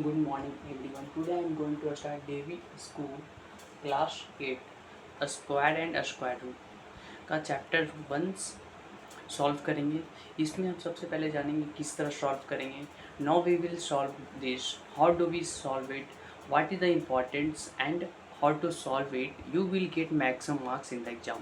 Good morning everyone. Today I am going to start Devi School Class 8 A Square and a Square Root का chapter 1 solve करेंगे। इसमें हम सबसे पहले जानेंगे किस तरह सॉल्व करेंगे। Now we will solve this. How do we solve it, what is the importance and how to solve it. You will get maximum marks in the exam.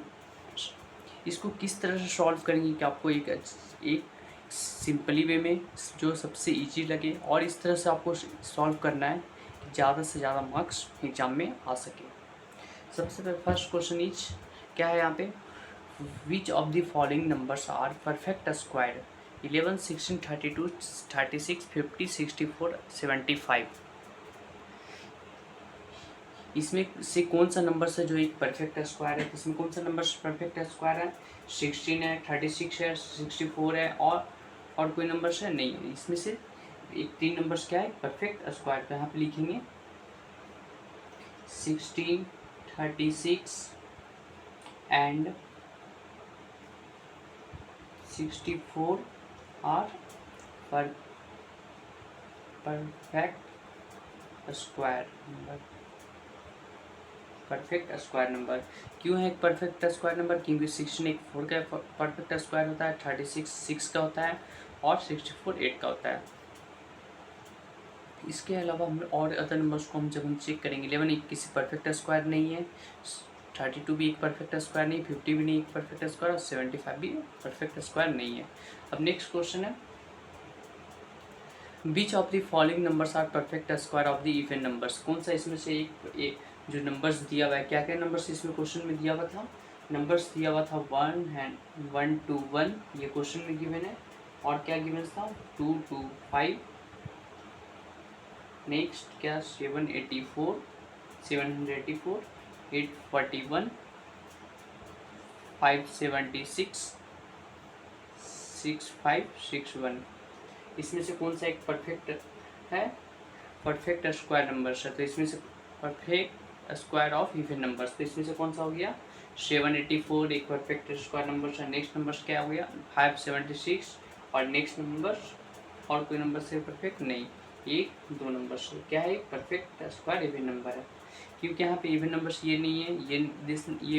इसको किस तरह से सॉल्व करेंगे कि आपको एक सिंपली वे में जो सबसे इजी लगे और इस तरह से आपको सॉल्व करना है कि ज़्यादा से ज़्यादा मार्क्स एग्जाम में आ सके। सबसे पहले फर्स्ट क्वेश्चन इज क्या है यहाँ पे, which of the following numbers are perfect square 11, 16, 32, 36, 50, 64, 75। इसमें से कौन सा नंबर है जो एक परफेक्ट स्क्वायर है। इसमें कौन सा नंबर परफेक्ट स्क्वायर है, 16 है, 36 है, 64 है और कोई नंबर है नहीं है। इसमें से एक 3 नंबर्स क्या है परफेक्ट स्क्वायर। तो यहाँ पे लिखेंगे 16, 36 and 64 are perfect square number. Perfect square number क्यों है एक परफेक्ट स्क्वायर नंबर, क्योंकि 16 एक 4 का परफेक्ट स्क्वायर होता है, 36 6 का होता है और 64 8 का होता है। इसके अलावा हम और अदर नंबर्स को जब हम चेक करेंगे, 11 एक किसी परफेक्ट स्क्वायर नहीं है, 32 भी एक परफेक्ट स्क्वायर नहीं, 50 भी नहीं एक परफेक्ट स्क्वायर और 75 भी परफेक्ट स्क्वायर नहीं है। अब नेक्स्ट क्वेश्चन है, which of the following numbers are perfect square of the even numbers. कौन सा इसमें से एक जो नंबर्स दिया हुआ है, क्या क्या नंबर्स इसमें क्वेश्चन में दिया हुआ था, नंबर्स दिया हुआ था 1 to 1 ये क्वेश्चन में गिवन है, और क्या गिवन था 2 to 5, नेक्स्ट क्या 784, 841, 576, 6561। इसमें से कौन सा एक परफेक्ट है, परफेक्ट स्क्वायर नंबर्स है। तो इसमें से perfect square of even numbers, तो इसमें से कौन सा हो गया 784 एक परफेक्ट स्क्वायर नंबर्स है। नेक्स्ट नंबर्स क्या हो गया 576 और नेक्स्ट नंबर्स और कोई नंबर से परफेक्ट नहीं, एक 2 नंबर्स क्या है एक परफेक्ट स्क्वायर इवन नंबर है। क्योंकि यहाँ पे इवन नंबर्स ये नहीं है, ये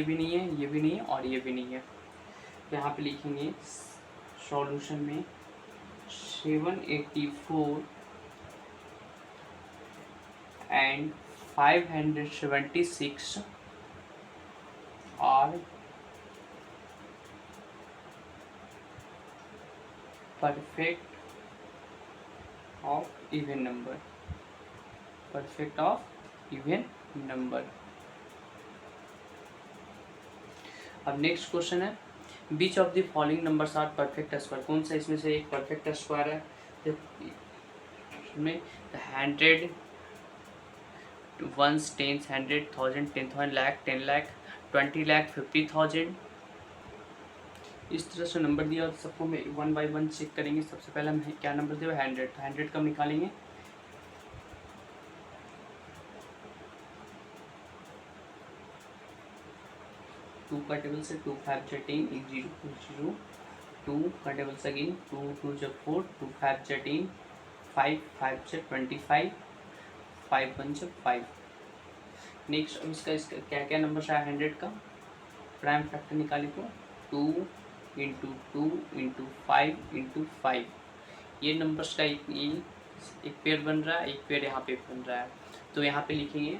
भी नहीं है, ये भी नहीं है और ये भी नहीं है। तो यहाँ पे लिखेंगे सॉल्यूशन में 784 and 576 are perfect of even number, perfect of even number। अब नेक्स्ट क्वेश्चन है, which of the following numbers are perfect square. कौन सा इसमें से एक परफेक्ट स्क्वायर है, इसमें 100 1s 10s 100,000 10,000 लाख 10 लाख 20 लाख 50,000। इस तरह से नंबर दिया, सबको मैं 1 by 1 चेक करेंगे। सबसे पहले हम क्या नंबर दिया 100, तो 100 कब निकालेंगे 2 का टेबल से 2 5 जा 10 1 0 2 0, 2 का टेबल से अगेन 2 2 जा 4 2 5 जा 10 5 5 जा 25 5 1 जा 5। नेक्स्ट अब इसका क्या क्या नंबर है 100 का प्राइम फैक्टर निकाले तो 2 इंटू 2 इंटू 5 इंटू 5। ये नंबर्स का एक पेयर बन रहा है, एक पेयर यहाँ पे बन रहा है। तो यहाँ पे लिखेंगे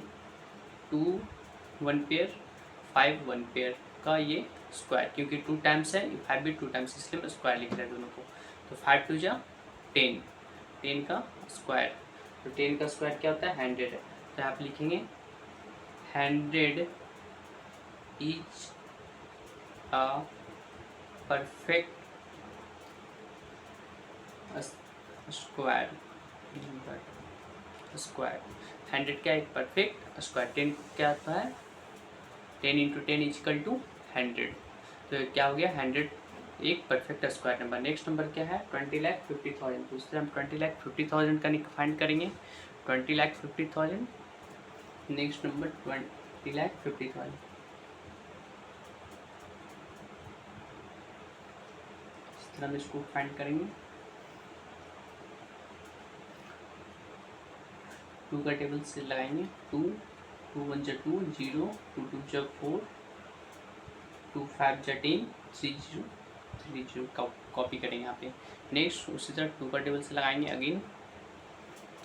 2 1 पेयर 5 1 पेयर का ये स्क्वायर, क्योंकि 2 टाइम्स है 5 भी 2 टाइम्स, इसलिए मैं स्क्वायर लिख रहा है दोनों को। तो 5 2 जा 10, 10 का स्क्वायर, तो 10 का स्क्वायर क्या होता है 100 है। तो यहाँ पे लिखेंगे 100 is a perfect square number. Square 100 क्या एक परफेक्ट स्क्वायर, 10 क्या होता है 10 इंटू 10 इजिकल टू 100। तो क्या हो गया 100 एक perfect square number. Next number क्या है 20,50,000। तो इससे हम 20,50,000 का फाइंड करेंगे 20,50,000। नेक्स्ट नंबर 20,50,000, इस तरह हम इसको फाइंड करेंगे। टू का टेबल से लगाएंगे 2, 2 1 जा 2 0, 2 2 जा 4, 2 5 जा 10, 3 0 3 0 कॉपी करेंगे यहाँ पे। नेक्स्ट उसी तरह 2 का टेबल से लगाएंगे अगेन।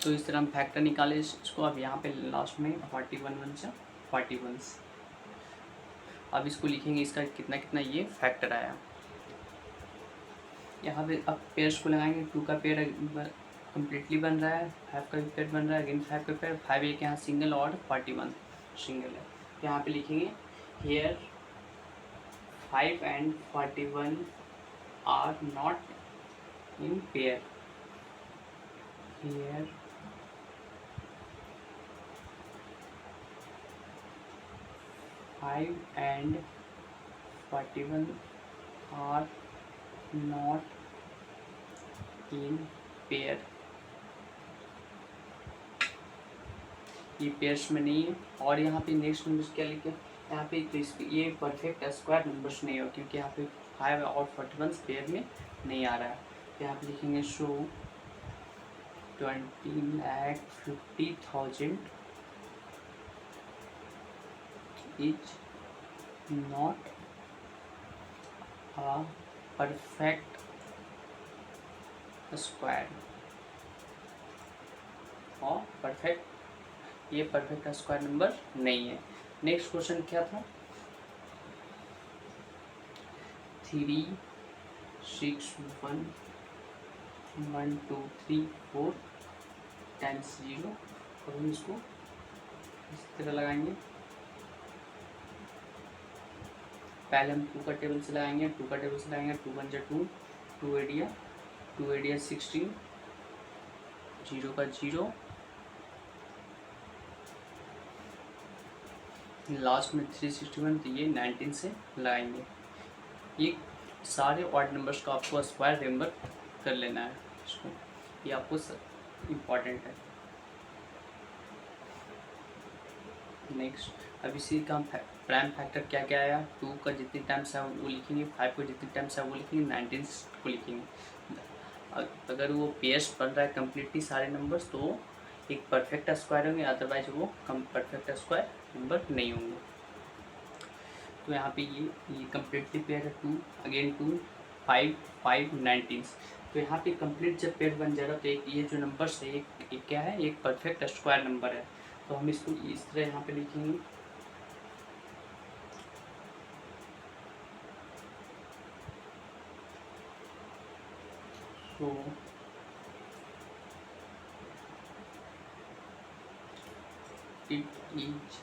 तो इस तरह हम फैक्टर निकाले इसको। अब यहाँ पे लास्ट में 41 1 जा 41। अब इसको लिखेंगे, इसका कितना कितना ये फैक्टर आया। यहाँ पे अब पेयर्स को लगाएंगे। 2 का पेयर कम्प्लीटली बन रहा है, 5 का भी पेयर बन रहा है, अगेन 5 का पेयर, 5 एक यहाँ सिंगल और 41 सिंगल है। यहाँ पे लिखेंगे here 5 and 41 are not in pair. Here 5 and 41 are not in pair. ये पेयर्स में नहीं है। और यहाँ पे नेक्स्ट नंबर्स क्या लिखे यहाँ पे, तो इस ये परफेक्ट स्क्वायर नंबर्स नहीं हो, क्योंकि यहाँ पे 5 और 41 पेयर में नहीं आ रहा है। तो यहाँ पे लिखेंगे show 20,50,000 is not a perfect square. और परफेक्ट, ये परफेक्ट स्क्वायर नंबर नहीं है। नेक्स्ट क्वेश्चन क्या था, 3 6 1 1 2 3 4 टाइम्स 0, और हम इसको इस तरह लगाएंगे। पहले हम 2 का टेबल से लगाएंगे। 2 का टेबल से लगाएंगे 2 1 जा 2, 2 एडिया 16, 0 का 0, लास्ट में 361, तो ये 19 से लगाएंगे। ये सारे ऑड नंबर्स को आपको स्क्वायर रिमेंबर कर लेना है इसको, ये आपको इम्पॉर्टेंट है। नेक्स्ट, अब इसी का प्राइम फैक्टर क्या क्या आया, 2 का जितनी टाइम्स है वो लिखेंगे, 5 को जितनी टाइम्स है वो लिखेंगे, 19 को लिखेंगे। अगर वो पेयर्स बन रहा है कम्प्लीटली सारे नंबर्स, तो एक परफेक्ट स्क्वायर होंगे, अदरवाइज वो परफेक्ट स्क्वायर नंबर नहीं होंगे। तो यहाँ पे ये कम्प्लीटली पेयर है 2, अगेन 2 5 5 19। तो यहाँ पे कंप्लीट जब पेयर बन जाएगा तो एक ये जो नंबर्स है एक क्या है, एक परफेक्ट स्क्वायर नंबर है। तो हम इसको इस तरह यहाँ पे लिखेंगे, तो it is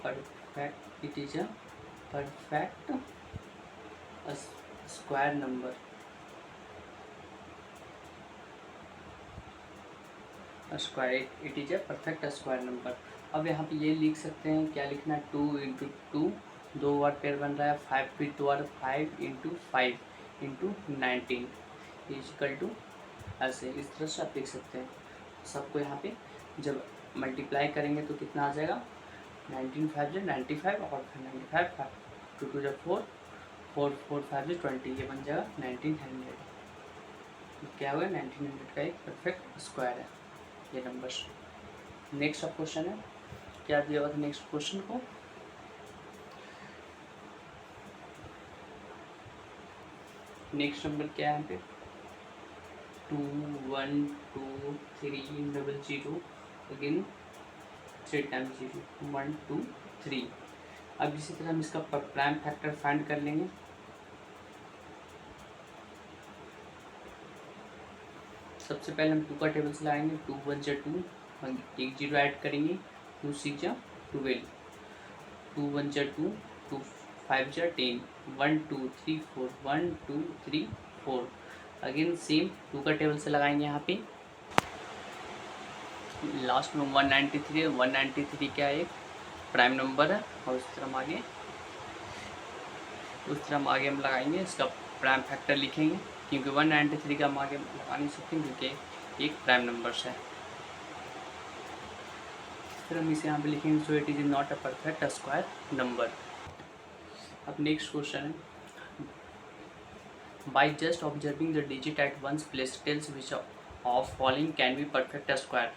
perfect, it is a perfect square number, square, it is a perfect square number. अब यहाँ पे ये लिख सकते हैं, क्या लिखना है, 2 × 2, 2 बार पेयर बन रहा है, 5 फिर 2 बार 5 × 5 × 19 इक्वल टू, ऐसे इस तरह से आप लिख सकते हैं। सबको यहाँ पे जब मल्टीप्लाई करेंगे तो कितना आ जाएगा, 19 5 जो 95, और 95 5 2 2 जो 4 4 4 5 जो 20, ये बन जाएगा 1900। क्या हुआ, 1900 का एक परफेक्ट स्क्वायर है ये नंबर्स। नेक्स्ट अब क्वेश्चन है, क्या दिया हुआ था नेक्स्ट क्वेश्चन को, नेक्स्ट नंबर क्या है यहाँ पे, 2 1 2 3 0 अगेन 3 टाइम्स 0 1 2 3। अब इसी तरह हम इसका प्राइम फैक्टर फाइंड कर लेंगे। सबसे पहले हम 2 का टेबल से लाएंगे, 2 1 जा 2, एक 0 ऐड करेंगे, 2 6 जा 12, 2 1 जा 2, 2 5 जा 10, 1 2 3 4 1 2 3 4। अगेन सेम 2 का टेबल से लगाएंगे यहाँ पे, लास्ट में 193 है, 193 क्या है, एक प्राइम नंबर है, और उस तरह हम आगे हम लगाएंगे, इसका प्राइम फैक्टर लिखेंगे, क्योंकि 193 का हम आगे लगा नहीं सकते क्योंकि एक प्राइम नंबर्स है। फिर हम इसे यहाँ पे लिखेंगे, so it is not a perfect square number. अब नेक्स्ट क्वेश्चन है, by just observing the digit at ones place tells which of following can be perfect square.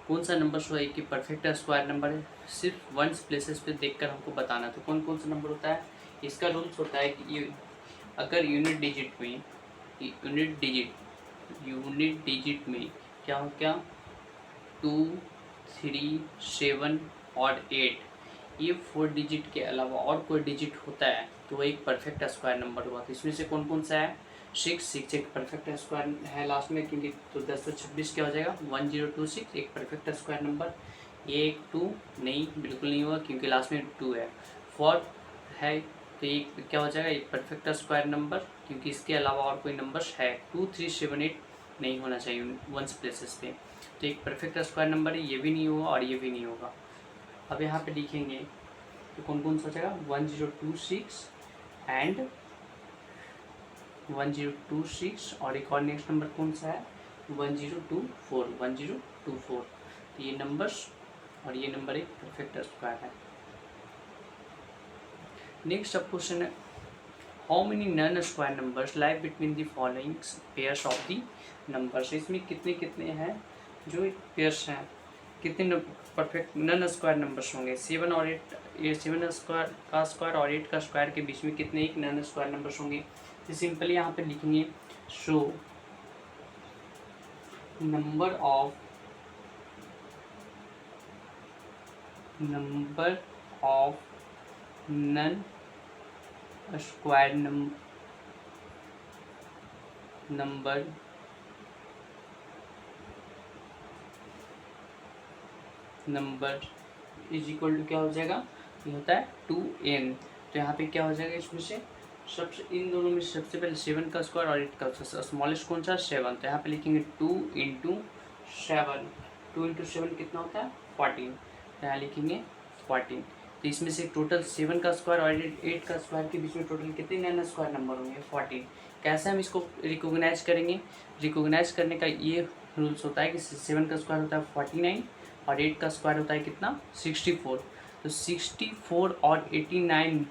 कौन सा नंबर शो है कि परफेक्ट स्क्वायर नंबर है, सिर्फ once places पे देखकर हमको बताना। तो कौन कौन सा नंबर होता है, इसका रूल्स होता है कि ये अगर यूनिट डिजिट में क्या हो, क्या 2, 3, 7 और 8 ये 4 डिजिट के अलावा और कोई डिजिट होता है तो वो एक परफेक्ट स्क्वायर नंबर हुआ। तो इसमें से कौन कौन सा है, 6 एक परफेक्ट स्क्वायर है लास्ट में, क्योंकि तो 1026 क्या हो जाएगा 1026 एक परफेक्ट स्क्वायर नंबर। ये एक 2 नहीं, बिल्कुल नहीं होगा क्योंकि लास्ट में 2 है। 4 है तो ये क्या हो जाएगा एक परफेक्ट स्क्वायर नंबर, क्योंकि इसके अलावा और कोई नंबर्स है। 2, 3, 7, 8 नहीं होना चाहिए वंस प्लेसेस पे, तो एक परफेक्ट स्क्वायर नंबर है, ये भी नहीं होगा और ये भी नहीं होगा। अब यहाँ पे लिखेंगे तो कौन कौन सा जाएगा 1026 एंड 1026 और एक और नेक्स्ट नंबर कौन सा है 1024। तो ये नंबर्स और ये नंबर एक परफेक्ट स्क्वायर है। नेक्स्ट अब क्वेश्चन है, how many non square numbers lie between the following pairs of the numbers. इसमें कितने कितने हैं जो पेयर्स हैं, कितने परफेक्ट नॉन स्क्वायर नंबर्स होंगे। 7 और 8, ये 7 स्क्वायर का स्क्वायर और 8 का स्क्वायर के बीच में कितने एक नॉन स्क्वायर नंबर्स होंगे। तो सिंपली यहाँ पे लिखेंगे so number of non square number is equal to क्या हो जाएगा, ये होता है 2n। तो यहाँ पे क्या हो जाएगा, इसमें से सबसे इन दोनों में सबसे पहले 7 का स्क्वायर और 8 का स्मॉलेस्ट कौन सा 7। तो यहाँ पे लिखेंगे 2 इंटू 7 कितना होता है 14। तो यहाँ लिखेंगे 14। तो इसमें से टोटल 7 का स्क्वायर और 8 का स्क्वायर के बीच में टोटल कितने नॉन स्क्वायर नंबर होंगे 14। कैसे हम इसको रिकॉग्नाइज करेंगे, रिकॉग्नाइज करने का ये रूल्स होता है कि 7 का स्क्वायर होता है 49 और 8 का स्क्वायर होता है कितना 64। तो 64 और 89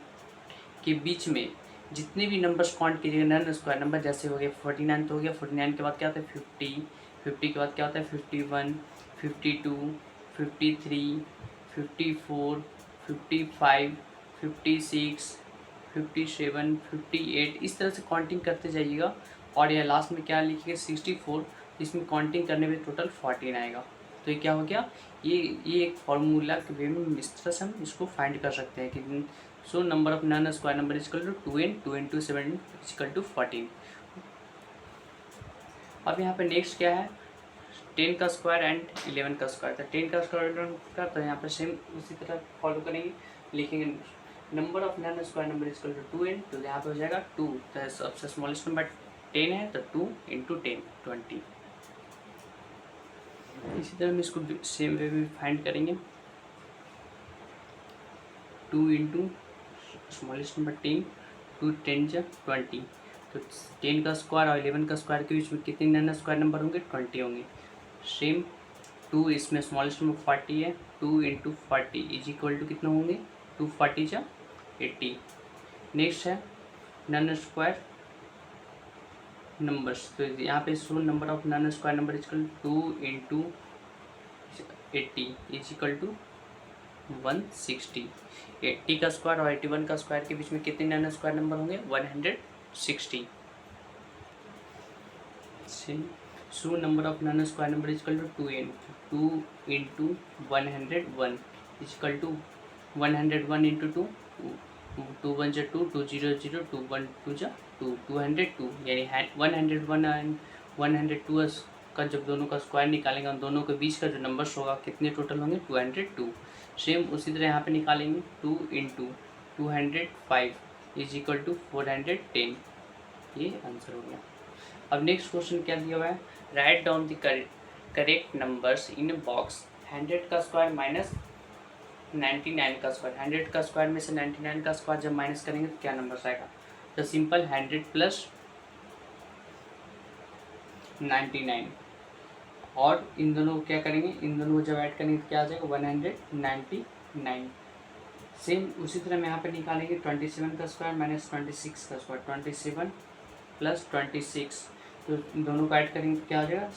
के बीच में जितने भी नंबर्स काउंट कीजिएगा नॉन स्क्वायर नंबर, जैसे हो गया 49 तो हो गया, 49 के बाद क्या होता है 50, 50 के बाद क्या होता है 51, 52, 53, 54, 55, 56, 57, 58 इस तरह से काउंटिंग करते जाइएगा। और यह लास्ट में क्या लिखिएगा 64, इसमें काउंटिंग करने में टोटल 14 आएगा। तो ये क्या हो गया, ये एक फार्मूला के वे में इस तरह से हम इसको फाइंड कर सकते हैं कि so number of non square number is equal to 2n, 2 into 7 is equal to 14। अब यहाँ पे नेक्स्ट क्या है 10 का स्क्वायर एंड 11 का स्क्वायर। तो 10 का स्क्वायर 11 का, तो यहाँ पे सेम उसी तरह फॉलो करेंगे, लिखेंगे number of non square number is equal to 2n। तो यहाँ पे हो जाएगा 2, तो सबसे स्मॉलेस्ट नंबर 10 है तो 2 इंटू 10 20। इसी तरह हम इसको सेम वे में फाइंड करेंगे 2 इंटू स्मॉलेस्ट नंबर 10, 2 10 जा 20। तो 10 का स्क्वायर और 11 का स्क्वायर के बीच में कितने नॉन स्क्वायर नंबर होंगे 20 होंगे। सेम 2 इसमें स्मॉलेस्ट नंबर 40 है, 2 इंटू 40 इज इक्वल टू कितना होंगे 2 40 जा 80। नेक्स्ट है नॉन स्क्वायर नंबर्स। तो यहाँ पे so number of non square number is equal 2 into 80 is equal to 160। 80 का स्क्वायर और 81 का स्क्वायर के बीच में कितने नॉन स्क्वायर नंबर होंगे 160। So number of non square number is equal to 2n, 2 into 101 is equal to 101 into 2, 2 1 जा 2, 2 0 0, 2 1 2 जा 2, 202 यानी 101 एंड 102 का जब दोनों का स्क्वायर निकालेंगे और दोनों के बीच का जो नंबर्स होगा कितने टोटल होंगे 202। सेम उसी तरह यहाँ पे निकालेंगे 2 इंटू 205 इज इक्वल टू 410। ये आंसर हो गया। अब नेक्स्ट क्वेश्चन क्या दिया हुआ है, write down the correct numbers in box. 100 का स्क्वायर माइनस 99 का स्क्वायर। 100 का स्क्वायर में से 99 का स्क्वायर जब माइनस करेंगे तो क्या नंबर आएगा, तो सिंपल 100 प्लस 99 और इन दोनों को क्या करेंगे, इन दोनों को जब ऐड करेंगे तो क्या आ जाएगा 199। सेम उसी तरह हम यहाँ पे निकालेंगे 27 का स्क्वायर माइनस 26 का स्क्वायर। 27 प्लस 26 तो दोनों को ऐड करेंगे तो क्या हो जाएगा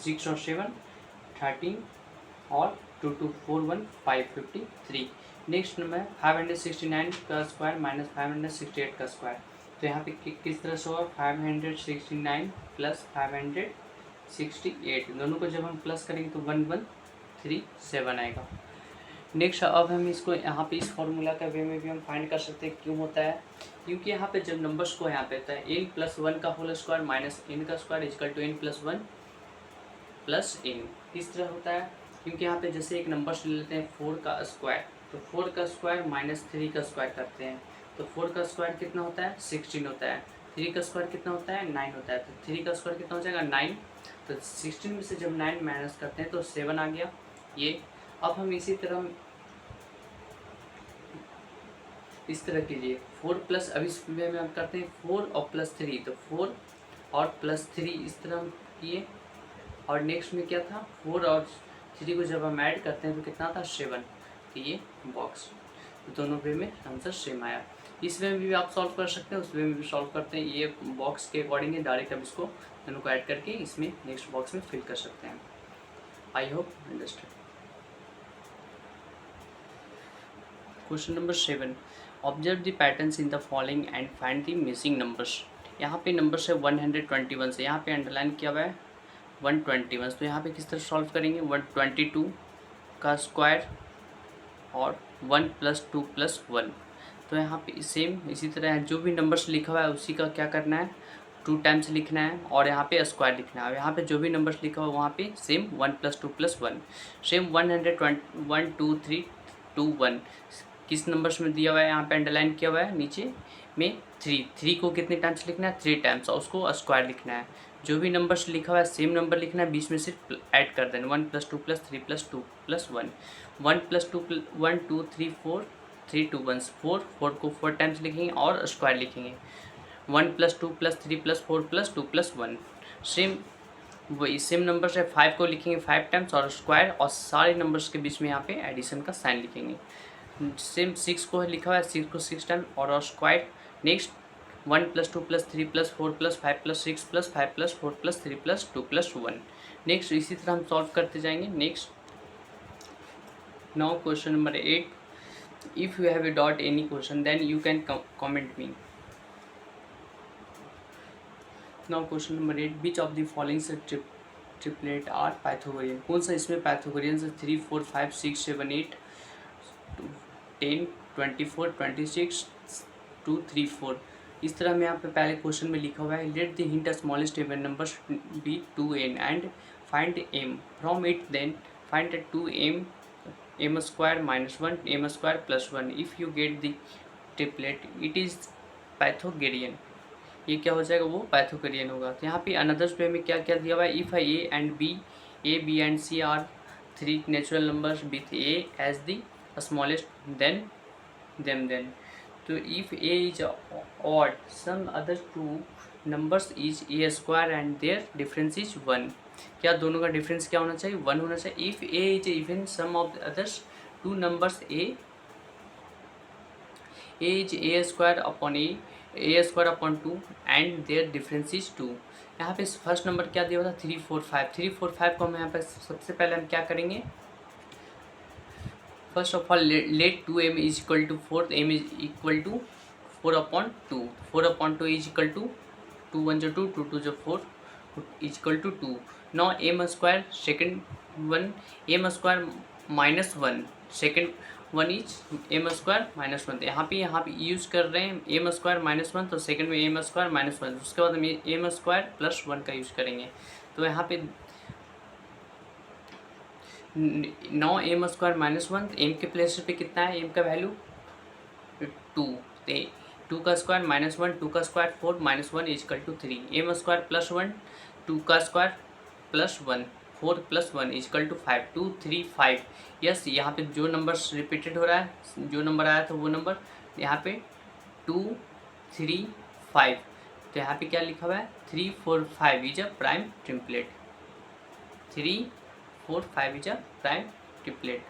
6 और 7 13 और 2 2 4 1 553। नेक्स्ट नंबर है 569 का स्क्वायर माइनस 568 का स्क्वायर। तो यहाँ पे किस तरह से होगा 569 प्लस 568, दोनों को जब हम प्लस करेंगे तो 1137 आएगा। नेक्स्ट अब हम इसको यहाँ पे इस फॉर्मूला का वे में भी हम फाइंड कर सकते हैं। क्यों होता है? क्योंकि यहाँ पे जब नंबर्स को यहाँ पे होता है n प्लस 1 का होल स्क्वायर माइनस n का square is equal to n plus 1 plus n, इस तरह होता है। क्योंकि यहाँ पे जैसे एक नंबर्स ले लेते हैं 4 का स्क्वायर, तो 4 का स्क्वायर माइनस 3 का स्क्वायर करते हैं, तो 4 का स्क्वायर कितना होता है 16 होता है, 3 का स्क्वायर कितना होता है 9 होता है, तो 3 का स्क्वायर कितना हो जाएगा 9, तो 16 में से जब 9 माइनस करते हैं तो 7 आ गया ये। अब हम इसी तरह इस तरह कीजिए 4 प्लस, अब इस वे में हम करते हैं 4 और प्लस 3, तो 4 और प्लस 3 इस तरह हम किए। और नेक्स्ट में क्या था 4 और 3 को जब हम ऐड करते हैं तो कितना था 7, तो ये बॉक्स, तो दोनों वे में आंसर सेम आया। इस वे में भी आप सॉल्व कर सकते हैं, उस वे में भी सॉल्व करते हैं, ये बॉक्स के अकॉर्डिंग है, डायरेक्ट अब इसको दोनों को ऐड करके इसमें नेक्स्ट बॉक्स में फिल कर सकते हैं। I hope understand. Question number 7, observe the patterns in the following and find the missing numbers. यहाँ पे नंबर्स है 121 से, यहाँ पे अंडरलाइन किया हुआ है 121, तो यहाँ पे किस तरह सॉल्व करेंगे 122 का स्क्वायर और 1 प्लस 2 प्लस 1, तो यहाँ पे सेम इसी तरह है, जो भी नंबर्स लिखा हुआ है उसी का क्या करना है 2 टाइम्स लिखना है और यहाँ पे स्क्वायर लिखना है। यहाँ पे जो भी नंबर्स लिखा हुआ है वहाँ पे सेम 1 प्लस 2 प्लस 1, सेम 120 1 2 3 2 1 किस नंबर्स में दिया हुआ है, यहाँ पे अंडरलाइन किया हुआ है नीचे में 3 को कितने टाइम्स लिखना है 3 टाइम्स और उसको स्क्वायर लिखना है। जो भी नंबर्स लिखा हुआ है सेम नंबर लिखना है, बीच में सिर्फ ऐड कर देना 1 plus 2 plus 3 plus 2 plus 1 1 plus 2 1 2 3 4 3 2 1 4 को 4 टाइम्स लिखेंगे और स्क्वायर लिखेंगे 1 plus 2 plus 3 plus 4 plus 2 plus 1, same वही सेम नंबर से 5 को लिखेंगे 5 टाइम्स और स्क्वायर, और सारे नंबर्स के बीच में यहाँ पे एडिशन का साइन लिखेंगे। सेम 6 को लिखा हुआ है 6 को 6 टाइम और square. Next 1 plus 2 plus 3 plus 4 plus 5 plus 6 plus 5 plus 4 plus 3 plus 2 plus 1। Next इसी तरह हम सॉल्व करते जाएंगे। Next now question number 8, if you have a doubt any question then you can comment me. Now question number 8, which of the following से triplet are Pythagorean. कौन सा इसमें Pythagorean से 3 4 5 6 7 8 10 24 26 2 3 4 इस तरह में यहाँ पे पहले क्वेश्चन में लिखा हुआ है let the hint smallest even numbers be 2n and find m from it then find 2m m square minus 1 m square plus 1 if you get the triplet it is Pythagorean. ये क्या हो जाएगा वो Pythagorean होगा। तो यहाँ पे another way में क्या क्या दिया हुआ है if A and B and C are 3 natural numbers with a as the smallest then तो if a is odd some other two numbers is a square and their difference is 1, क्या दोनों का डिफरेंस क्या होना चाहिए 1 होना चाहिए। if a is even sum of the others two numbers a is a square upon 2 and their difference is 2। यहाँ पे फर्स्ट नंबर क्या दिया हुआ था 3 4 5 3 4 5 को हम यहाँ पे सबसे पहले हम क्या करेंगे first of all let 2m is equal to 4, m is equal to 4 upon 2, 4 upon 2 is equal to 2 1 जो 2 2 2 जो 4 is equal to 2। Now m square second one m square minus 1 second one is m square minus 1, तो यहाँ पे use कर रहे हैं m square minus 1, तो second में m स्क्वायर माइनस 1, उसके बाद हम m स्क्वायर प्लस 1 का यूज़ करेंगे। तो यहाँ पे 9 m स्क्वायर माइनस 1, m के प्लेस पे कितना है m का वैल्यू 2, तो 2 का स्क्वायर माइनस 1 2 का square 4 minus 1 is equal to 3 m square plus 1 2 का square plus 1 4 plus 1 is equal to 5 2 3 5। Yes यहाँ पे जो नंबर रिपीटेड हो रहा है जो नंबर आया था वो नंबर यहाँ पे 2 3 5, तो यहाँ पे क्या लिखा हुआ है 3 4 5 is a prime triplet 3 4 5 is a prime triplet.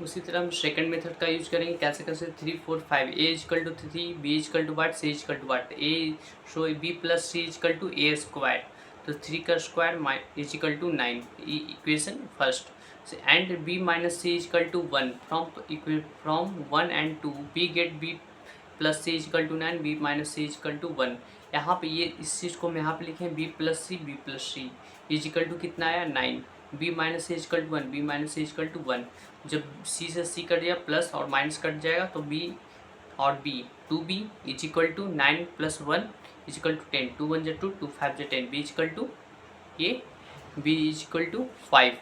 उसी तरह हम सेकंड मेथड का यूज करेंगे, कैसे कैसे 3 4 5 a equal to 3 b equal to what c is equal to what a so b plus C is equal to a square, तो 3 का square is equal to 9 equation first and b minus C is equal to 1 from 1 and 2 b get b plus C is equal to 9 B minus C is equal to 1। यहाँ पे ये इस चीज़ को हम यहाँ पे लिखें B plus C is equal to कितना आया 9, B minus C is equal to 1 B minus C is equal to 1। जब सी से सी कट जाएगा प्लस और माइनस कट जाएगा तो बी और B 2b is equal to 9 plus 1 is equal to 10, 2 1 जा 2 2 5 जा 10, बी इज इक्वल टू ये B is equal to 5,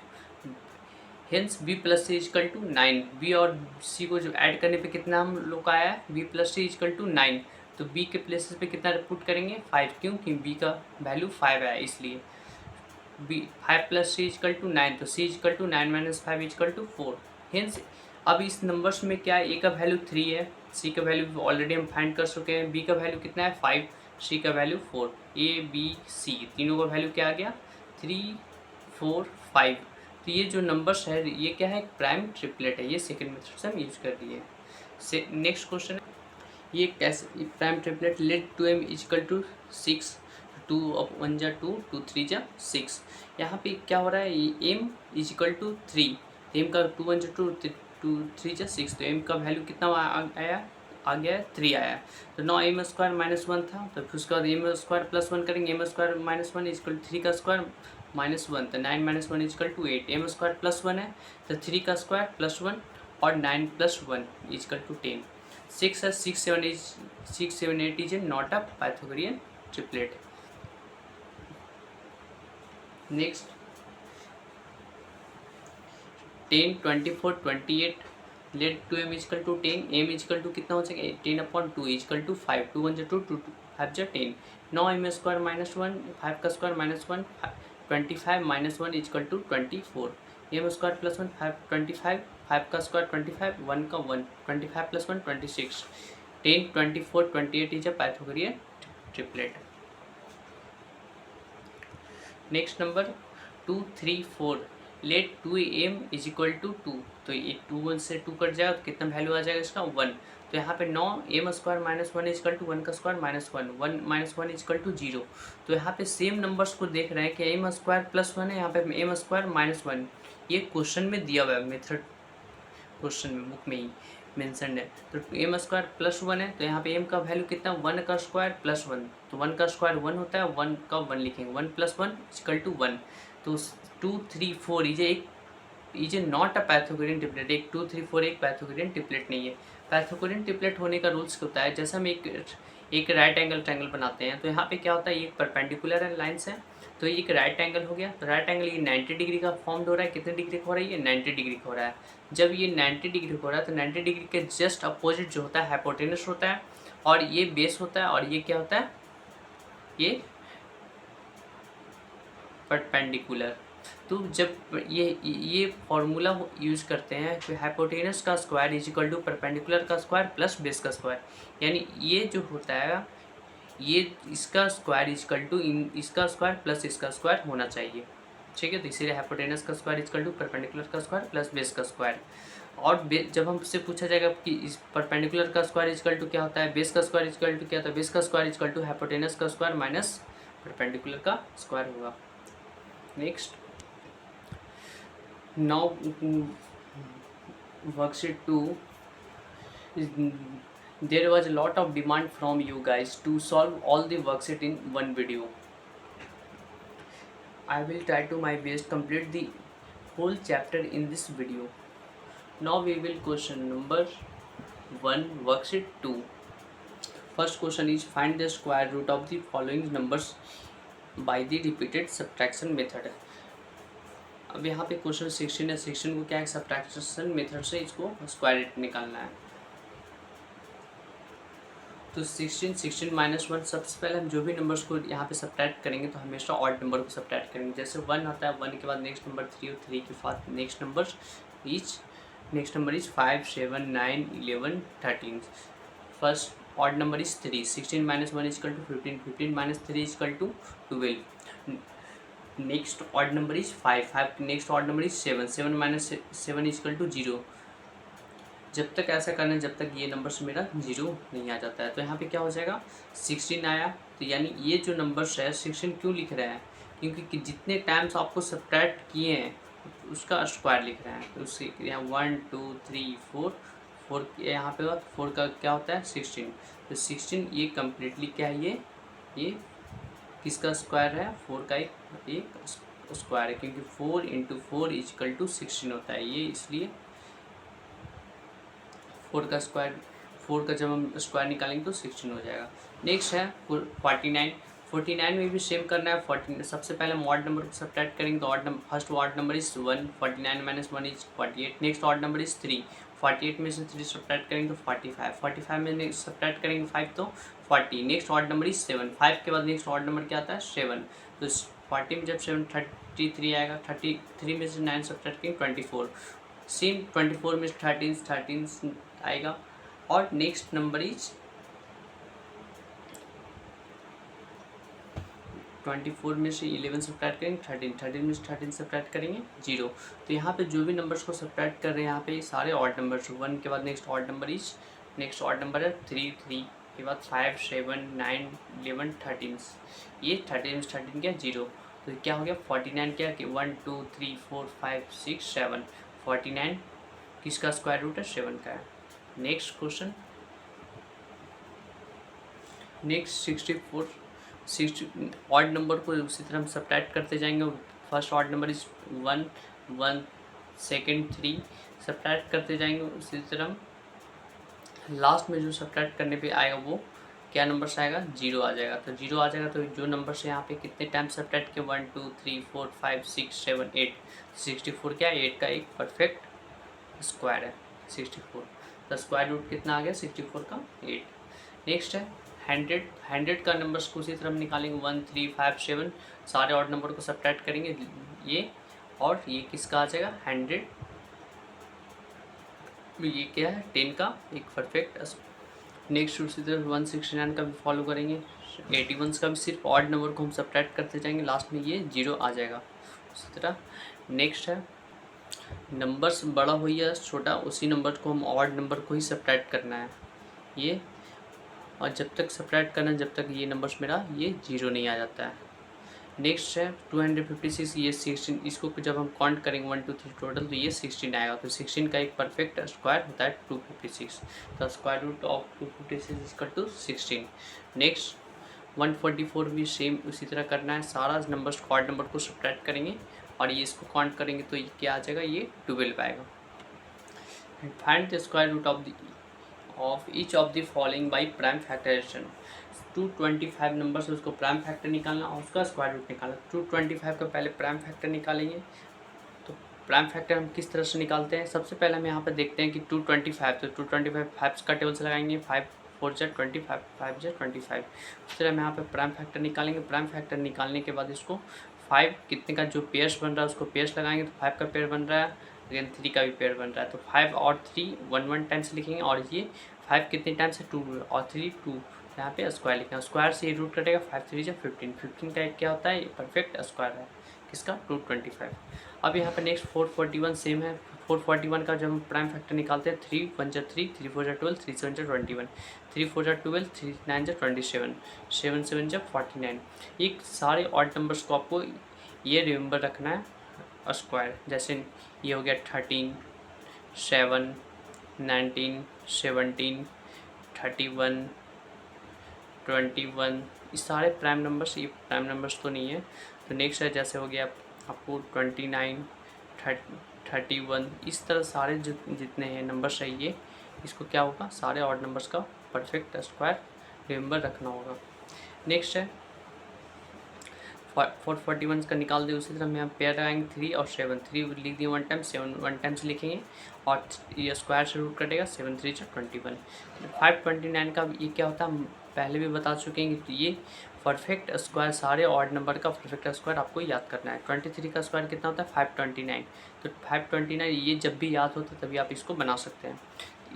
hence B plus C is equal to 9। B और C को जो ऐड करने पे कितना हम लोग का आया B plus C is equal to 9, तो बी के प्लेसेस पे कितना पुट करेंगे 5, क्योंकि बी का वैल्यू 5 आया इसलिए b 5 plus C is equal to 9, तो c is equal to 9 minus 5 equal to 4। Hence अब इस नंबर्स में क्या है, ए का वैल्यू 3 है, सी का वैल्यू ऑलरेडी हम फाइंड कर चुके हैं, बी का वैल्यू कितना है 5, सी का वैल्यू 4, ए बी सी तीनों का वैल्यू क्या आ गया 3 4 5। तो ये जो नंबर्स है ये क्या है प्राइम ट्रिपलेट है, ये सेकेंड मेथड से हम यूज कर रही है। नेक्स्ट क्वेश्चन है ये कैसे prime triplet let 2m is equal to 6, 2 1 जा 2 2 3 जा 6। यहाँ पे क्या हो रहा है m इजकल टू 3, m का 2 1 जा 2 2 3 जा 6, तो m का वैल्यू कितना आया आ गया 3 आया। तो 9 m स्क्वायर माइनस 1 था, तो फिर उसके बाद m स्क्वायर प्लस 1 करेंगे, m स्क्वायर माइनस 1 इजकल 3 का स्क्वायर माइनस 1, तो 9 minus 1 is equal to 8, m square plus 1 है तो 3 का स्क्वायर प्लस 1 और 9 प्लस 1 इजकल टू 10। 6 है 6 7 8 is not a Pythagorean triplet. Next 10 24 28 let 2m is equal to 10, m is equal to कितना हो सके 10 upon 2 is equal to 5, 2 1 जा 2 2 5 जा 10, 9 m स्क्वायर माइनस 1 5 का square minus 1 25 minus 1 is equal to 24, m square plus 1 5 25 5 का square 25 1 का 1 25 plus 1 26, 10 24 28 is a Pythagorean triplet. Next number 2 3 4 let 2m is equal to 2, तो ये 2 1 से 2 कट जाएगा तो कितना वैल्यू आ जाएगा इसका 1, तो यहाँ पे 9 m square minus 1 is equal to 1 का square minus 1 1 minus 1 is equal to 0। तो यहाँ पे सेम नंबर्स को देख रहे हैं कि m स्क्वायर प्लस 1 है, यहाँ पे m स्क्वायर माइनस 1, ये क्वेश्चन में दिया हुआ है मेथड, क्वेश्चन में बुक में ही मेंशन है। तो m स्क्वायर प्लस 1 है तो यहाँ पे m का वैल्यू कितना 1 का स्क्वायर प्लस 1, तो 1 का स्क्वायर 1 होता है, 1 का 1 लिखेंगे, 1 प्लस 1 इक्वल टू 1। तो 2 3 4 is not a Pythagorean triplet, एक 2 3 4 एक पैथागोरियन ट्रिपलेट नहीं है। पैथागोरियन ट्रिपलेट होने का रूल्स क्या होता है, जैसे हम एक राइट एंगल ट्रायंगल बनाते हैं तो यहाँ पे क्या होता है, ये परपेंडिकुलर लाइन्स है, तो ये एक राइट एंगल हो गया, तो राइट एंगल ये 90 डिग्री का फॉर्म हो रहा है, कितने डिग्री का हो रहा है ये 90 डिग्री का हो रहा है। जब ये 90 डिग्री हो रहा है तो 90 डिग्री के जस्ट अपोजिट जो होता है हाइपोटेनस होता है, और ये बेस होता है, और ये क्या होता है ये परपेंडिकुलर। तो जब ये फॉर्मूला यूज करते हैं कि हाइपोटेनस का square is equal to perpendicular का स्क्वायर प्लस बेस का स्क्वायर, यानी ये जो होता है ये इसका स्क्वायर इज इक्वल टू इसका स्क्वायर प्लस इसका स्क्वायर होना चाहिए, ठीक है। तो इसीलिए हाइपोटेनस का square is equal to perpendicular का स्क्वायर प्लस बेस का स्क्वायर। और जब हमसे पूछा जाएगा कि इस परपेंडिकुलर का स्क्वायर इज इक्वल टू क्या होता है, बेस का स्क्वायर इज इक्वल टू क्या होता है, बेस का square is equal to hypotenuse का स्क्वायर माइनस परपेंडिकुलर का स्क्वायर होगा। Next now worksheet 2 there was a lot of demand from you guys to solve all the worksheet in one video. I will try to my best complete the whole chapter in this video. Now we will question number 1 worksheet 2. First question is find the square root of the following numbers by the repeated subtraction method. अब यहाँ पे question 16 है, 16 को क्या है subtraction method से इसको square root निकालना है। तो 16 माइनस 1, सबसे पहले हम जो भी नंबर्स को यहाँ पे सब्ट्रैक्ट करेंगे तो हमेशा ऑड नंबर को सब्ट्रैक्ट करेंगे, जैसे 1 होता है 1 के बाद नेक्स्ट नंबर 3 और 3 के बाद next number is 5 7 9 11 13। First odd number is 3, 16 minus 1 is equal to 15, 15 minus 3 is equal to 12। Next odd number is 5, 5 next odd number is 7, 7 minus 7 is equal to 0, जब तक ऐसा करना है जब तक ये नंबर से मेरा 0 नहीं आ जाता है। तो यहाँ पे क्या हो जाएगा 16 आया, तो यानी ये जो नंबर्स है 16 क्यों लिख रहे हैं, क्योंकि जितने टाइम्स आपको सब्ट्रैक्ट किए हैं उसका स्क्वायर लिख रहे हैं। तो उससे यहाँ 1 2 3 4 यहाँ पे 4 का क्या होता है 16, तो 16 ये कम्प्लीटली क्या है, ये किसका स्क्वायर है, 4 का एक स्क्वायर है, क्योंकि 4 × 4 = 16 होता है ये, इसलिए 4 का स्क्वायर, 4 का जब हम स्क्वायर निकालेंगे तो 16 हो जाएगा। नेक्स्ट है 49। 49 में भी सेम करना है। 14 सबसे पहले हम ऑड नंबर को सब्ट्रैक्ट करेंगे, तो odd number first odd number is 1, 49 - 1 is 48। Next odd number is 3, 48 में से 3 सब्ट्रैक्ट करेंगे तो 45, 45 में सब्ट्रैक्ट करेंगे 5 तो 40। नेक्स्ट ऑड नंबर इज 7, 5 के बाद नेक्स्ट ऑड नंबर क्या आता है 7, तो 40 में जब 7 33 आएगा, 33 में से 9 सब्ट्रैक्ट करेंगे 24, सेम 24 में 13 आएगा। और नेक्स्ट नंबर इज 24 में से 11 सब्ट्रैक्ट करेंगे 13, 13 में से 13 सब्ट्रैक्ट करेंगे 0। तो यहाँ पे जो भी नंबर्स को सब्ट्रैक्ट कर रहे हैं यहाँ पे सारे ऑड नंबर्स, 1 के बाद next odd number is, next odd number है 3, 3 के बाद 5 7 9 11 13, ये 13 में से 13 क्या 0, तो क्या हो गया 49 क्या कि 1 2 3 4 5 6 7, 49 किसका स्क्वायर रूट है 7 का है। Next question, next 64, 60 odd number को उसी तरह हम सब्ट्रैक्ट करते जाएंगे। First odd number is 1 1, second 3 subtract करते जाएंगे, उसी तरह लास्ट में जो सब्ट्रैक्ट करने पे आएगा वो क्या नंबर से आएगा 0 आ जाएगा। तो 0 आ जाएगा, तो जो नंबर से यहाँ पे कितने टाइम सब्ट्रैक्ट किया 1 2 3 4 5 6 7 8, 64 क्या है 8 का एक परफेक्ट स्क्वायर है 64, तो स्क्वायर रूट कितना आ गया 64 का 8। नेक्स्ट है 100, 100 का नंबर्स को उसी तरह हम निकालेंगे 1 3 5 7, सारे ऑड नंबर को सब्ट्रैक्ट करेंगे ये, और ये किसका आ जाएगा 100, ये क्या है 10 का एक परफेक्ट। नेक्स्ट उसी तरह 169 का भी फॉलो करेंगे, 81 का भी सिर्फ ऑड नंबर को हम सब्ट्रैक्ट करते जाएंगे, लास्ट में ये 0 आ जाएगा उसी तरह। नेक्स्ट है नंबर्स बड़ा हो या छोटा उसी नंबर को हम ऑड नंबर को ही सब्ट्रैक्ट करना है ये, और जब तक सब्ट्रैक्ट करना है जब तक ये नंबर्स मेरा ये 0 नहीं आ जाता है। नेक्स्ट है 256, ये 16, इसको जब हम काउंट करेंगे 1 2 3 टोटल तो ये 16 आएगा, तो 16 का एक परफेक्ट स्क्वायर होता है 256, तो स्क्वायर रूट ऑफ 256 = 16। नेक्स्ट 144 भी सेम उसी तरह करना है, सारा नंबर्स ऑड नंबर को सब्ट्रैक्ट करेंगे और ये इसको काउंट करेंगे तो ये क्या आ जाएगा ये 12 आएगा। And find the square root of each of the following by prime factorization. 225 number से उसको प्राइम फैक्टर निकालना और उसका स्क्वायर रूट निकालना। 225 का पहले प्राइम फैक्टर निकालेंगे, तो प्राइम फैक्टर हम किस तरह से निकालते हैं, सबसे पहले हम यहाँ पर देखते हैं कि 225, तो 225 5 का टेबल से लगाएंगे, 5 4 जा 25 5 जा 25, उस तरह हम यहाँ पे प्राइम फैक्टर निकालेंगे। प्राइम फैक्टर निकालने के बाद इसको 5 कितने का जो पेयर्स बन रहा है उसको पेयर्स लगाएंगे, तो 5 का पेयर बन रहा है, अगेन 3 का भी पेयर बन रहा है, तो 5 और 3 1 1 टाइम्स लिखेंगे, और ये 5 कितने टाइम्स है 2 और 3 2, यहाँ पे स्क्वायर लिखेंगे, स्क्वायर से ये रूट कटेगा 5 3 जा 15, 15 का एक क्या होता है ये परफेक्ट स्क्वायर है किसका 225। अब यहाँ पे नेक्स्ट 441 सेम है। 441 का जब हम प्राइम फैक्टर निकालते हैं 3 1 जा 3, 3 4 जा 12, 3 7 जा 21, 3 4 जा 12, 3 9 जा 27, 7 7 जा 49। ये सारे ऑड नंबर्स को आपको ये रिमेंबर रखना है स्क्वायर, जैसे ये हो गया 13 7 19 17 31 21, ये सारे प्राइम नंबर्स, ये प्राइम नंबर्स तो नहीं है। तो नेक्स्ट है जैसे हो गया आपको 29 31, इस तरह सारे जितने हैं नंबर्स है ये, इसको क्या होगा सारे ऑड नंबर्स का परफेक्ट स्क्वायर रिमेंबर रखना होगा। नेक्स्ट है 441 का निकाल दे, उसी तरह हम यहाँ पेयर लगाएंगे 3 और 7, 3 लिख दिए 1 टाइम, 7 1 टाइम्स लिखेंगे और ये स्क्वायर से रूट कटेगा 7 3 जा 21। 529 का ये क्या होता है हम पहले भी बता चुके हैं कि ये परफेक्ट स्क्वायर, सारे ऑड नंबर का परफेक्ट स्क्वायर आपको याद करना है। 23 का स्क्वायर कितना होता है 529, तो 529 ये जब भी याद होता है तभी आप इसको बना सकते हैं।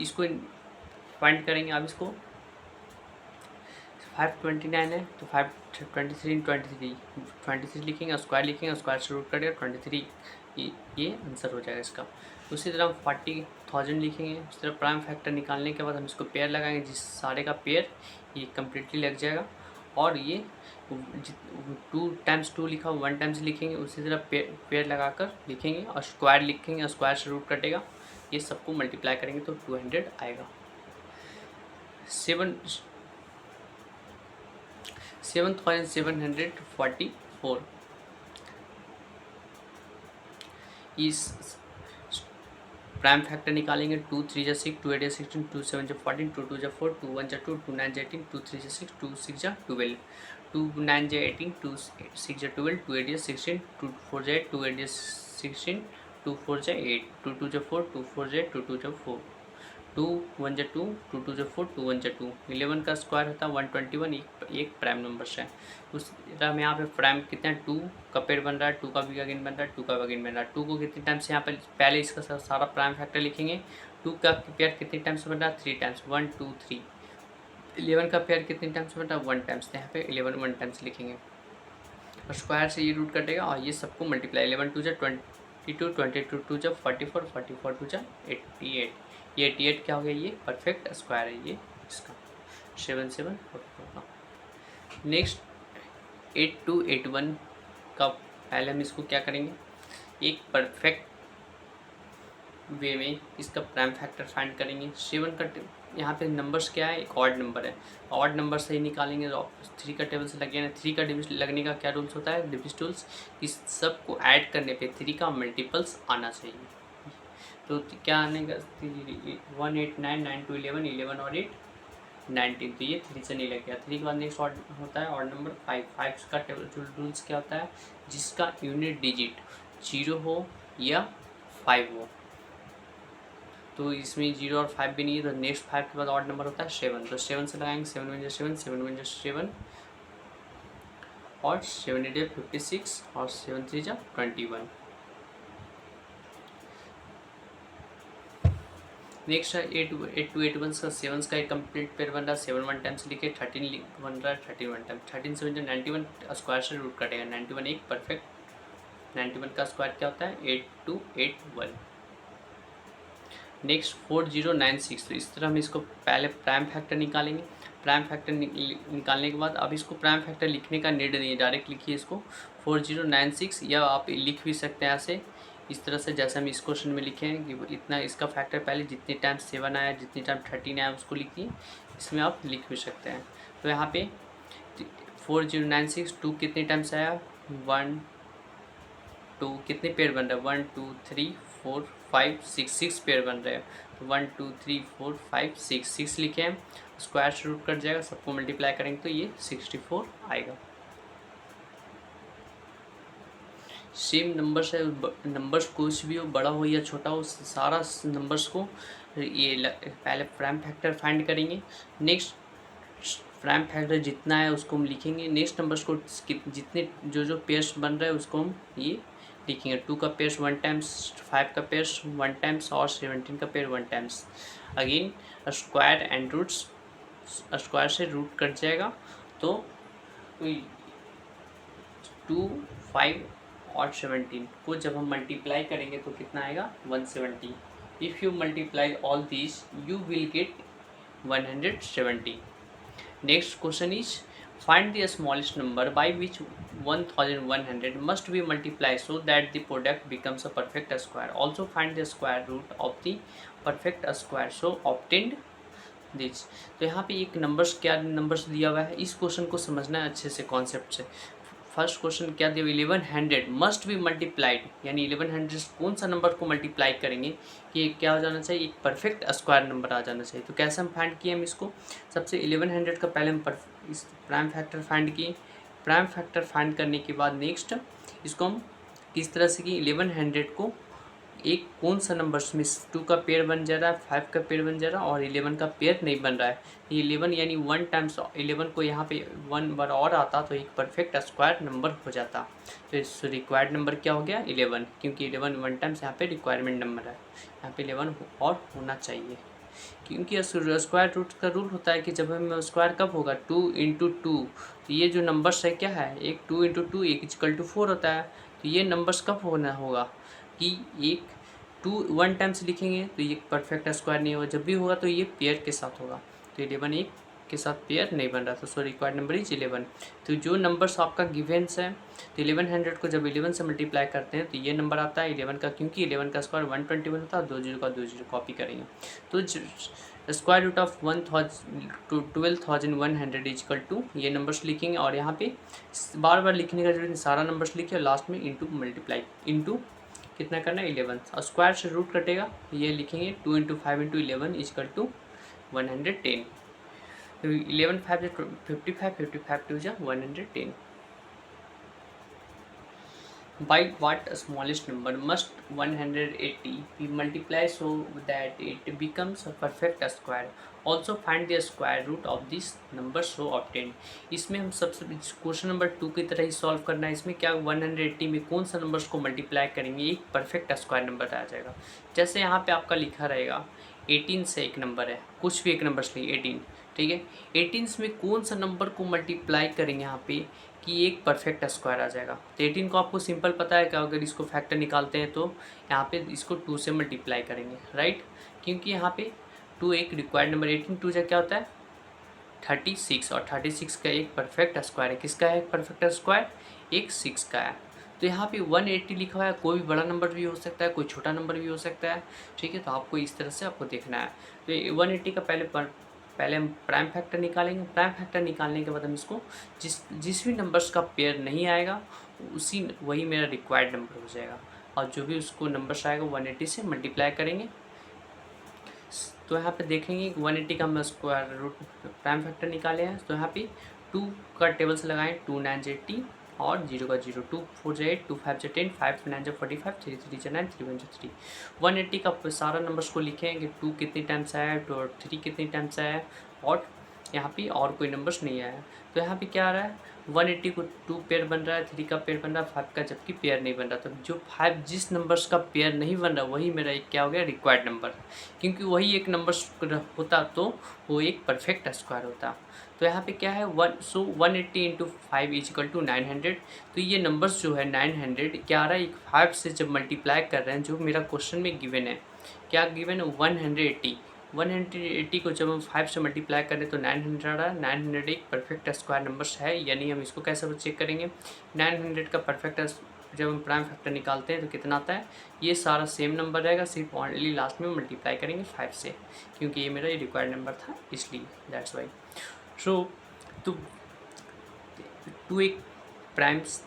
इसको फाइंड करेंगे आप, इसको 529 है तो 523 23 लिखेंगे, स्क्वायर लिखेंगे, स्क्वायर से रूट करेगा 23, ये आंसर हो जाएगा इसका। उसी तरह 1000 लिखेंगे। इस तरह प्राइम फैक्टर निकालने के बाद हम इसको पेयर लगाएंगे, जिस सारे का पेयर ये कम्प्लीटली लग जाएगा। और ये 2 टाइम्स 2 लिखा 1 टाइम्स लिखेंगे, उसी तरह पेयर लगाकर लिखेंगे और स्क्वायर लिखेंगे और स्क्वायर से रूट कटेगा। ये सबको मल्टीप्लाई करेंगे तो 200 आएगा। 7744 इस प्राइम फैक्टर निकालेंगे। 2 3 जा 6, 2 8 जा 16, 2 7 जा 14, 2 2 जा 4, 2 1 जा 2, 2 9 जा 18, 2 3 जा 6, 2 6 जा 12, 2 9 जा 18, 2 6 जा 12, 2 8 जा 16, 2 4 जा 8, 2 8 जा 16, 2 4 जा 8, 2 2 जा 4, 2 4 जा 8, 2 2 जा 4, 2 1 जा 2, 2 2 जा 4, 2 1 जा 2। 11 का स्क्वायर होता है 121, एक प्राइम नंबर है। उस तरह में यहाँ पे प्राइम कितना है 2 का पेयर बन रहा है, 2 का भी अगेन बन रहा है, 2 का अगेन बन रहा है। 2 को कितने टाइम्स यहाँ पे पहले इसका सारा प्राइम फैक्टर लिखेंगे। 2 का पेयर कितने टाइम्स बन रहा है 3 टाइम्स, 1 2 3। 11 का पेयर कितने टाइम्स बन रहा है 1 टाइम्स, तो यहाँ पे 11 1 टाइम्स लिखेंगे और स्क्वायर से ये रूट कटेगा और ये सबको मल्टीप्लाई। 11 2 जा 22, 22 2 जा 44, 44 2 जा 88। ये 88 क्या हो गया, ये परफेक्ट स्क्वायर है ये इसका 7 7 44 का। नेक्स्ट 8281 का पहले हम इसको क्या करेंगे, एक परफेक्ट वे में इसका प्राइम फैक्टर फाइंड करेंगे। 7 का यहाँ पे नंबर्स क्या है, एक ऑड नंबर है, ऑड नंबर से ही निकालेंगे। 3 का टेबल से लगे ना, 3 का लगने का क्या रूल्स होता है, डिविजन रूल्स, इस सब को ऐड करने पे 3 का मल्टीपल्स आना चाहिए। तो क्या आने का 1 8 9 9 2 11, 11 और 8 19, तो ये 3 से नहीं लग गया। 3 के बाद नेक्स्ट ऑड होता है ऑड नंबर 5। 5 का टेबल रूल्स क्या होता है, जिसका यूनिट डिजिट 0 हो या 5 हो। तो इसमें 0 और 5 भी नहीं है, तो नेक्स्ट 5 के बाद ऑड नंबर होता है 7। तो 7 से लगाएंगे, 7 1 जा 7, 7 1 जा 7 और 7 8 जा 56 और 7 3 जा 21। नेक्स्ट है 8281 का 7 का एक कंप्लीट पेयर बन रहा है। 7 1 टाइम्स लिखे, 13 बन रहा है 13 1 टाइम, 13 7 जा 91, स्क्वायर से रूट कटेगा 91 एक परफेक्ट। 91 का स्क्वायर क्या होता है 8281। नेक्स्ट 4096, तो इस तरह हम इसको पहले प्राइम फैक्टर निकालेंगे। प्राइम फैक्टर निकालने के बाद अब इसको प्राइम फैक्टर लिखने का नीड नहीं है, डायरेक्ट लिखिए इसको 4096, या आप लिख भी सकते हैं ऐसे इस तरह से जैसे हम इस क्वेश्चन में लिखे हैं कि इतना इसका फैक्टर पहले जितने टाइम 7 आया, जितने टाइम 13 आया उसको लिखिए, इसमें आप लिख भी सकते हैं। तो यहाँ पे 4096 2 कितने टाइम्स आया 1 2, कितने पेयर बन रहे हैं 1 2 3 4 5 6, 6 पेयर बन रहे हैं। तो 1 2 3 4 5 6, 6 लिखे हैं, स्क्वायर से रूट कट जाएगा, सबको मल्टीप्लाई करेंगे तो ये 64 आएगा। सेम नंबर्स है, नंबर्स कुछ भी हो, बड़ा हो या छोटा हो, सारा नंबर्स को ये पहले प्राइम फैक्टर फाइंड करेंगे। नेक्स्ट प्राइम फैक्टर जितना है उसको हम लिखेंगे। नेक्स्ट नंबर्स को जितने जो पेयर्स बन रहे हैं उसको हम ये लिखेंगे। 2 का पेयर्स 1 टाइम्स, 5 का पेयर्स 1 टाइम्स और 17 का pair 1 times. Again square and roots, square से रूट कट जाएगा तो 2 5 और 17 को जब हम मल्टीप्लाई करेंगे तो कितना आएगा 170। If you multiply all this you will gate 170। Next question is find the smallest number by which 1100 must be multiplied so that the product becomes a perfect square. Also find the square root of the perfect square. So obtained this. तो यहाँ पे एक numbers क्या numbers दिया हुआ है, इस question को समझना है अच्छे से कॉन्सेप्ट से। फर्स्ट क्वेश्चन क्या दिया 1100 मस्ट बी मल्टीप्लाइड, यानी 1100 कौन सा नंबर को मल्टीप्लाई करेंगे कि क्या हो जाना चाहिए, एक परफेक्ट स्क्वायर नंबर आ जाना चाहिए। तो कैसे हम फाइंड किए हम इसको, सबसे 1100 का पहले हम इस प्राइम फैक्टर फाइंड किए। प्राइम फैक्टर फाइंड करने के बाद नेक्स्ट इसको हम किस तरह से किए, 1100 को एक कौन सा नंबर में 2 का पेयर बन जा रहा है, 5 का पेयर बन जा रहा है और 11 का पेयर नहीं बन रहा है। ये 11 यानी 1 टाइम्स 11 को यहाँ पे 1 बार और आता तो एक परफेक्ट स्क्वायर नंबर हो जाता। तो इस रिक्वायर्ड नंबर क्या हो गया 11, क्योंकि 11 1 टाइम्स यहाँ पे रिक्वायरमेंट नंबर है, यहाँ पे 11 और होना चाहिए। क्योंकि स्क्वायर रूट का रूल होता है कि जब हम स्क्वायर कब होगा 2 × 2, तो ये जो नंबर्स है क्या है, एक 2 × 2 1 = 4 होता है। तो ये नंबर्स कब होना होगा कि एक टू वन टाइम से लिखेंगे तो ये परफेक्ट स्क्वायर नहीं होगा, जब भी होगा तो ये पेयर के साथ होगा। तो 11 एक के साथ पेयर नहीं बन रहा, तो सो रिक्वायर्ड नंबर इज 11। तो जो नंबर्स आपका गिवेंस है, तो 1100 को जब 11 से मल्टीप्लाई करते हैं तो ये नंबर आता है 11 का, क्योंकि 11 का स्क्वायर 121 होता है, 20 का 20 कॉपी करेंगे तो square root of 12,100 is equal to ये नंबर्स लिखेंगे। और यहाँ पे बार बार लिखने का जरूरत नहीं, सारा नंबर्स लिखे और लास्ट में इंटू मल्टीप्लाई, इंटू कितना करना है 11, और स्क्वायर से रूट कटेगा, ये लिखेंगे 2 इंटू 5 इंटू 11 इजकल टू 110। तो 11 5 से 55, 55 टू जा 110। By what smallest number must 180 be multiplied so that it becomes a perfect square? Also find the square root of this number so obtained। इसमें हम सबसे क्वेश्चन नंबर 2 की तरह ही solve करना है। इसमें क्या 180 में कौन सा नंबर्स को मल्टीप्लाई करेंगे एक परफेक्ट स्क्वायर नंबर आ जाएगा। जैसे यहाँ पे आपका लिखा रहेगा 18 से एक नंबर है, कुछ भी एक नंबर से 18, ठीक है। 18 में कौन सा नंबर को मल्टीप्लाई करेंगे यहाँ पे कि एक परफेक्ट स्क्वायर आ जाएगा। तो 18 को आपको सिंपल पता है कि अगर इसको फैक्टर निकालते हैं तो यहाँ पे इसको 2 से मल्टीप्लाई करेंगे, राइट, क्योंकि यहाँ पे 2 एक रिक्वायर्ड नंबर, 18 2 क्या होता है 36, और 36 का एक परफेक्ट स्क्वायर है। किसका है एक परफेक्ट स्क्वायर, एक 6 का है। तो यहाँ पे 180 लिखा हुआ है, कोई भी बड़ा नंबर भी हो सकता है, कोई छोटा नंबर भी हो सकता है, ठीक है। तो आपको इस तरह से आपको देखना है। तो 180 का पहले हम प्राइम फैक्टर निकालेंगे। प्राइम फैक्टर निकालने के बाद हम इसको जिस भी नंबर्स का पेयर नहीं आएगा वही मेरा रिक्वायर्ड नंबर हो जाएगा, और जो भी उसको नंबर्स आएगा 180 से मल्टीप्लाई करेंगे। तो यहाँ पे देखेंगे 180 का हम स्क्वायर रूट प्राइम फैक्टर निकाले हैं। तो यहाँ पे 2 का टेबल से लगाएं, 2 9 80 और 0 का 0, 2 4 से 8, 2 5 से 10, 5 9 से 45, 3 3 से 9, 3 1 से 3। 180 का सारा नंबर्स को लिखें कि 2 कितनी टाइम्स आया है, 3 कितनी टाइम्स आया है, और यहाँ पे और कोई नंबर्स नहीं आया है। तो यहाँ पे क्या आ रहा है 180 को 2 पेयर बन रहा है, 3 का पेयर बन रहा है, 5 का जबकि पेयर नहीं बन रहा। तो जो 5 जिस नंबर्स का पेयर नहीं बन रहा वही मेरा एक क्या हो गया रिक्वायर्ड नंबर, क्योंकि वही एक नंबर होता तो वो एक परफेक्ट स्क्वायर होता। तो यहाँ पे क्या है 180 इंटू 5 इजकल टू 900। तो ये नंबर्स जो है 900 क्या आ रहा है एक 5 से जब मल्टीप्लाई कर रहे हैं, जो मेरा क्वेश्चन में गिवन है, क्या गिवन है 180 को जब हम 5 से मल्टीप्लाई करें तो 900 आ रहा है। 900 एक परफेक्ट स्क्वायर नंबर्स है, यानी हम इसको कैसे चेक करेंगे 900 का परफेक्ट जब हम प्राइम फैक्टर निकालते हैं तो कितना आता है, ये सारा सेम नंबर रहेगा, सिर्फ ओनली लास्ट में मल्टीप्लाई करेंगे 5 से, क्योंकि ये मेरा रिक्वायर्ड नंबर था इसलिए, दैट्स वाई। सो तो 2 एक प्राइम्स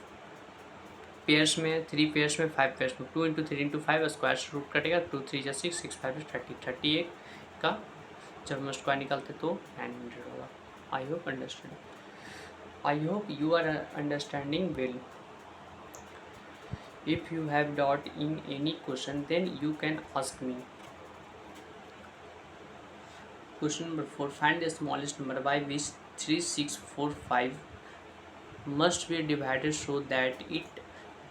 पेयर्स में, 3 पेयर्स में, 5 पेयर्स में, 2 इंटू 3 इंटू 5 स्क्वायर से रूट कटेगा, 2 3 जा 6, 6 5 30, 31 का जब हम स्क्वायर निकालते तो 900 होगा। I hope you are understanding well. If you have doubt in any question then you can ask me. Question number 4, find the smallest number by which 3645 must be divided so that it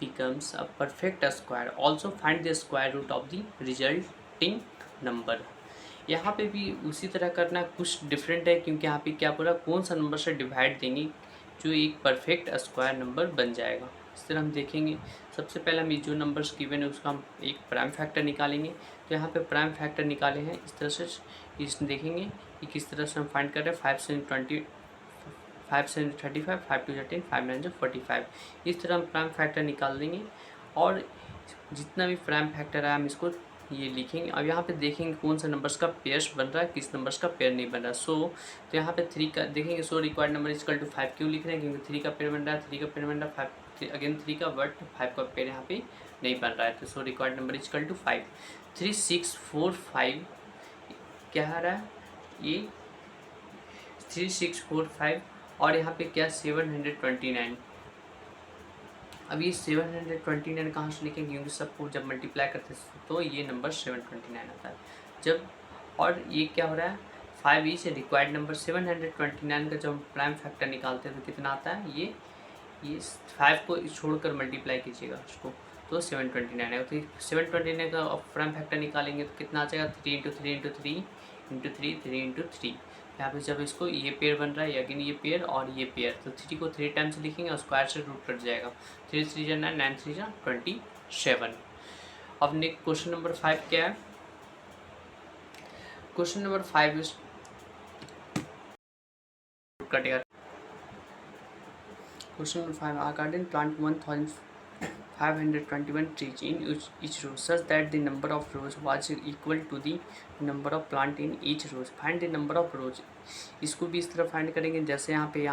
becomes a perfect square. Also find the square root of the resulting number। यहाँ पे भी उसी तरह करना, कुछ different है क्योंकि यहाँ पे क्या पूरा कौन सा नंबर से डिवाइड देंगे जो एक परफेक्ट स्क्वायर नंबर बन जाएगा। इस तरह हम देखेंगे। सबसे पहले हम जो नंबर्स गिवन है उसका हम एक प्राइम फैक्टर निकालेंगे। तो यहाँ पे प्राइम फैक्टर निकाले हैं इस तरह से, इस देखेंगे कि किस तरह से हम फाइंड कर रहे हैं। 5 से 20, 5 से 35, 5 2 10, 5 9 45, इस तरह हम प्राइम फैक्टर निकाल देंगे। और जितना भी प्राइम फैक्टर है हम इसको ये लिखेंगे। अब यहाँ पे देखेंगे कौन सा नंबर्स का पेयर्स बन रहा है, किस नंबर्स का पेयर नहीं बन रहा। तो यहाँ पे 3 का देखेंगे। रिक्वायर्ड नंबर इक्वल टू 5 क्यों लिख रहे हैं, क्योंकि 3 का पेयर बन रहा है, 3 का पेयर बन रहा है, 5 अगेन 3 का, बट 5 का पेयर यहाँ पे नहीं बन रहा है। तो रिक्वायर्ड नंबर इक्वल टू 5। 3645 क्या आ रहा है, ये 3645 और यहाँ पे क्या 729। अब ये 729 कहाँ से लिखेंगे, क्योंकि सबको जब मल्टीप्लाई करते हैं तो ये नंबर 729 आता है जब। और ये क्या हो रहा है 5 ई से रिक्वायर्ड नंबर 729 का जब हम प्राइम फैक्टर निकालते हैं तो कितना आता है, ये 5 को छोड़कर मल्टीप्लाई कीजिएगा उसको तो 729 है। तो 729 का प्राइम फैक्टर निकालेंगे तो कितना आ जाएगा 3 इंटू 3 इंटू 3 इंटू 3 3 इंटू 3। यहाँ पे जब इसको ये पेयर बन रहा है, अगेन ये पेयर और ये पेयर, तो 3 को 3 टाइम्स लिखेंगे और स्क्वायर से रूट कट जाएगा। 3 3 जा 9, 9 3 जा 27। अब नेक्स्ट क्वेश्चन नंबर 5 क्या है? क्वेश्चन नंबर 5 इज कटेगा। Question number 5, a garden plant 1521 trees in each row such that the number of rows was equal to the number of plant in each row. Find the number of rows. इसको भी इस तरह find करेंगे जैसे यहाँ पे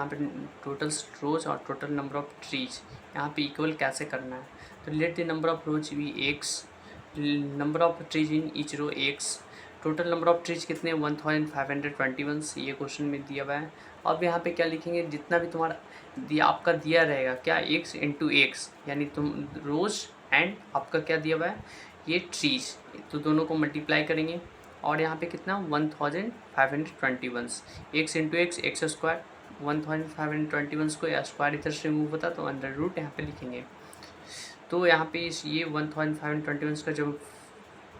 total रोज और total number of trees यहाँ पे इक्वल कैसे करना है। तो let the number of rows be X, number of trees in each row X, total number of trees कितने 1521 ये क्वेश्चन में दिया हुआ है। अब यहाँ पे क्या लिखेंगे, जितना भी तुम्हारा आपका दिया रहेगा क्या एक्स इंटू एक्स, यानी तुम रोज एंड आपका क्या दिया हुआ है ये ट्रीज, तो दोनों को मल्टीप्लाई करेंगे और यहाँ पे कितना 1521 x into x x square, 1521 को या स्क्वायर इधर से रिमूव होता तो अंडर रूट यहाँ पे लिखेंगे। तो यहाँ पे इस ये 1521 का जब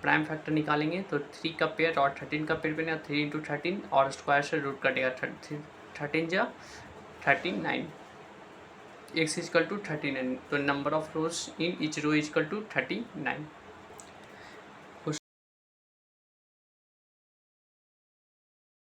प्राइम फैक्टर निकालेंगे तो 3 का पेयर और 13 का पेयर बनेगा, 3 इंटू 13 और स्क्वायर से रूट कटेगा, 13 जा 39, एक्स इजकल टू 39, तो number of rows in each row is equal to 39।